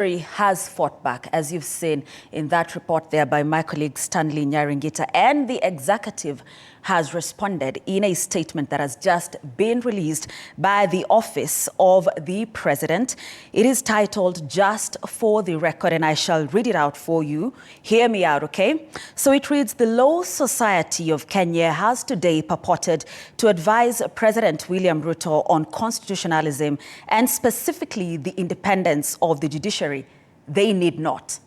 Has fought back, as you've seen in that report there by my colleague Stanley Nyaringita, and the executive has responded in a statement that has just been released by the Office of the President. It is titled "Just for the Record," and I shall read it out for you. Hear me out, okay? So it reads, "The Law Society of Kenya has today purported to advise President William Ruto on constitutionalism and specifically the independence of the judiciary. They need not."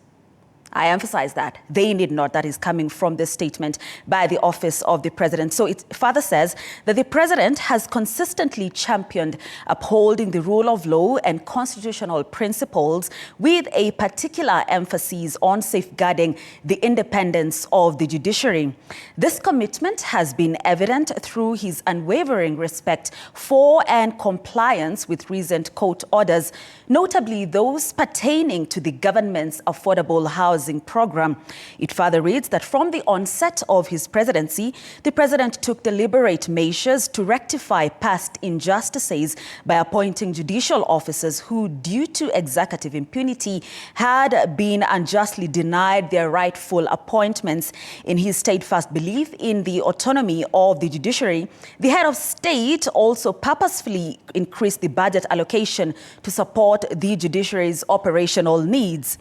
I emphasize that. They need not. That is coming from this statement by the Office of the President. So it further says that the President has consistently championed upholding the rule of law and constitutional principles with a particular emphasis on safeguarding the independence of the judiciary. This commitment has been evident through his unwavering respect for and compliance with recent court orders, notably those pertaining to the government's affordable housing program. It further reads that from the onset of his presidency, the president took deliberate measures to rectify past injustices by appointing judicial officers who, due to executive impunity, had been unjustly denied their rightful appointments. In his steadfast belief in the autonomy of the judiciary, the head of state also purposefully increased the budget allocation to support the judiciary's operational needs.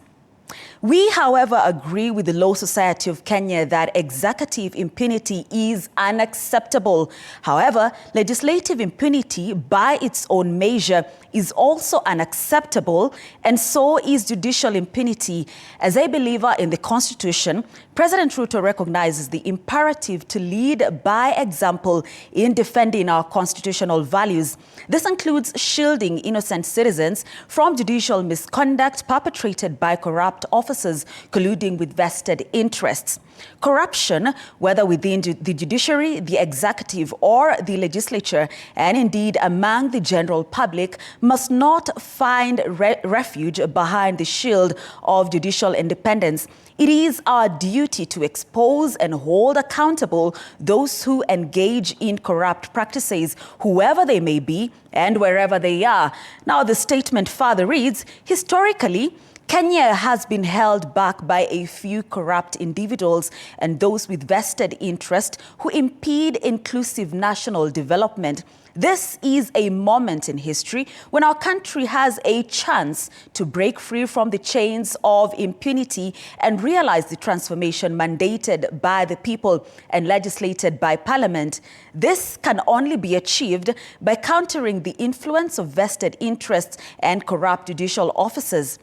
We, however, agree with the Law Society of Kenya that executive impunity is unacceptable. However, legislative impunity by its own measure is also unacceptable, and so is judicial impunity. As a believer in the Constitution, President Ruto recognizes the imperative to lead by example in defending our constitutional values. This includes shielding innocent citizens from judicial misconduct perpetrated by corrupt officers colluding with vested interests. Corruption, whether within the judiciary, the executive, or the legislature, and indeed among the general public, must not find refuge behind the shield of judicial independence. It is our duty to expose and hold accountable those who engage in corrupt practices, whoever they may be and wherever they are. Now, the statement further reads, historically, Kenya has been held back by a few corrupt individuals and those with vested interest who impede inclusive national development. This is a moment in history when our country has a chance to break free from the chains of impunity and realize the transformation mandated by the people and legislated by Parliament. This can only be achieved by countering the influence of vested interests and corrupt judicial officers.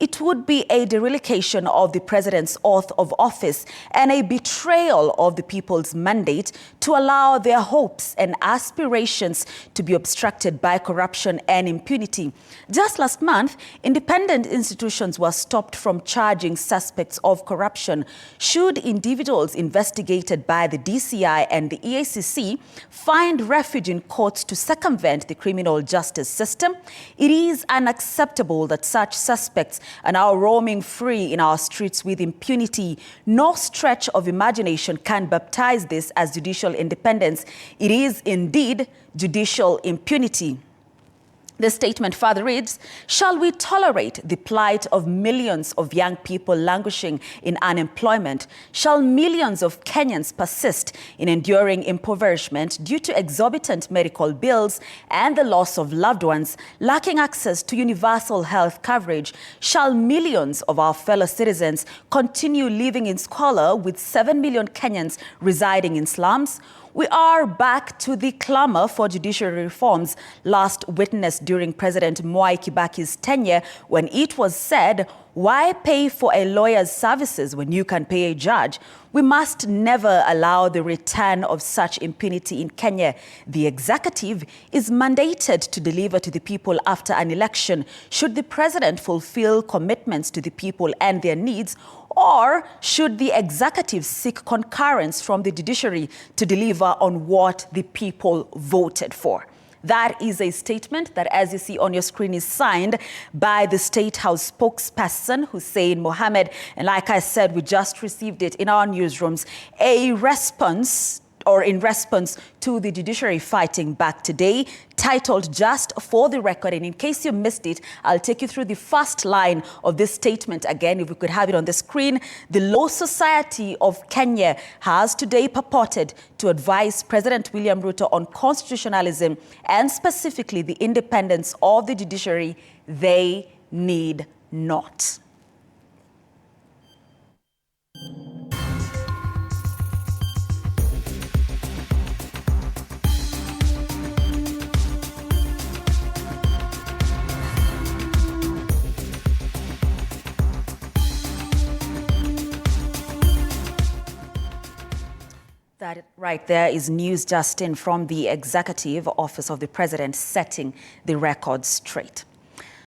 It would be a dereliction of the president's oath of office and a betrayal of the people's mandate to allow their hopes and aspirations to be obstructed by corruption and impunity. Just last month, independent institutions were stopped from charging suspects of corruption. Should individuals investigated by the DCI and the EACC find refuge in courts to circumvent the criminal justice system, it is unacceptable that such suspects are now roaming free in our streets with impunity. No stretch of imagination can baptize this as judicial independence. It is indeed judicial impunity. The statement further reads, "Shall we tolerate the plight of millions of young people languishing in unemployment? Shall millions of Kenyans persist in enduring impoverishment due to exorbitant medical bills and the loss of loved ones, lacking access to universal health coverage? Shall millions of our fellow citizens continue living in squalor with 7 million Kenyans residing in slums?" We are back to the clamor for judiciary reforms last witnessed during President Mwai Kibaki's tenure, when it was said, "Why pay for a lawyer's services when you can pay a judge?" We must never allow the return of such impunity in Kenya. The executive is mandated to deliver to the people after an election. Should the president fulfill commitments to the people and their needs, or should the executive seek concurrence from the judiciary to deliver on what the people voted for? That is a statement that, as you see on your screen, is signed by the State House spokesperson, Hussein Mohammed. And like I said, we just received it in our newsrooms, a response or in response to the judiciary fighting back today, titled Just for the Record. And in case you missed it, I'll take you through the first line of this statement again, if we could have it on the screen. The Law Society of Kenya has today purported to advise President William Ruto on constitutionalism and specifically the independence of the judiciary. They need not. That right there is news just in from the Executive Office of the President setting the record straight.